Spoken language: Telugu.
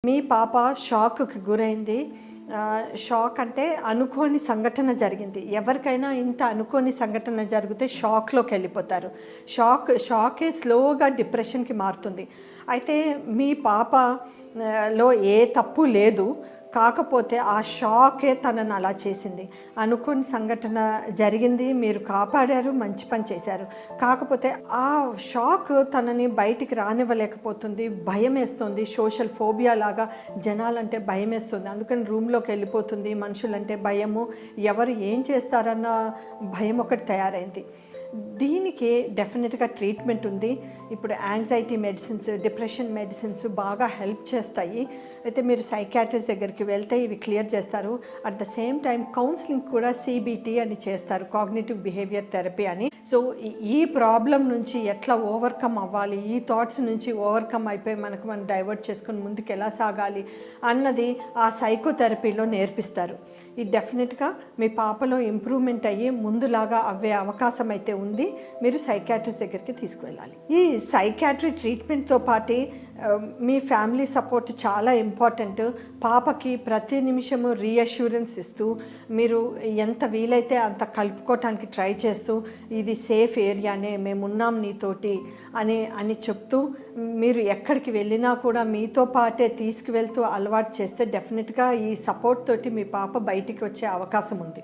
మీ పాప షాక్‌కి గురైంది. షాక్ అంటే అనుకోని సంఘటన జరిగింది. ఎవరికైనా ఇంత అనుకోని సంఘటన జరిగితే షాక్‌లోకెళ్ళిపోతారు. షాకే స్లోగా డిప్రెషన్‌కి మారుతుంది. అయితే మీ పాప లో ఏ తప్పు లేదు. కాకపోతే ఆ షాకే తనని అలా చేసింది. అనుకోని సంఘటన జరిగింది, మీరు కాపాడారు, మంచి పని చేశారు. కాకపోతే ఆ షాక్ తనని బయటికి రానివ్వలేకపోతుంది. భయమేస్తుంది. సోషల్ ఫోబియా లాగా జనాలంటే భయమేస్తుంది. అందుకని రూమ్‌లోకి వెళ్ళిపోతుంది. మనుషులంటే భయము. ఎవరు ఏం చేస్తారన్న భయం ఒకటి తయారైంది. దీనికి డెఫినెట్గా ట్రీట్మెంట్ ఉంది. ఇప్పుడు యాంగ్జైటీ మెడిసిన్స్, డిప్రెషన్ మెడిసిన్స్ బాగా హెల్ప్ చేస్తాయి. అయితే మీరు సైకాట్రిస్ట్ దగ్గరికి వెళ్తే ఇవి క్లియర్ చేస్తారు. At the same time counselling కూడా CBT అని చేస్తారు, కాగ్నిటివ్ బిహేవియర్ థెరపీ అని. సో ఈ ప్రాబ్లం నుంచి ఎట్లా ఓవర్కమ్ అవ్వాలి, ఈ థాట్స్ నుంచి ఓవర్కమ్ అయిపోయి మనం డైవర్ట్ చేసుకొని ముందుకు ఎలా సాగాలి అన్నది ఆ సైకోథెరపీలో నేర్పిస్తారు. ఇది డెఫినెట్గా మీ పాపలో ఇంప్రూవ్మెంట్ అయ్యి ముందులాగా అవ్వే అవకాశం అయితే ఉంది. మీరు సైకాట్రిస్ట్ దగ్గరికి తీసుకువెళ్ళాలి. ఈ సైకాట్రీ ట్రీట్మెంట్తో పాటు మీ ఫ్యామిలీ సపోర్ట్ చాలా ఇంపార్టెంట్. పాపకి ప్రతి నిమిషము రీఅష్యూరెన్స్ ఇస్తూ, మీరు ఎంత వీలైతే అంత కలుపుకోవటానికి ట్రై చేస్తూ, ఇది సేఫ్ ఏరియానే, మేమున్నాం నీతోటి అని చెప్తూ, మీరు ఎక్కడికి వెళ్ళినా కూడా మీతో పాటే తీసుకువెళ్తూ అలవాటు చేస్తే డెఫినెట్గా ఈ సపోర్ట్ తోటి మీ పాప బయటికి వచ్చే అవకాశం ఉంది.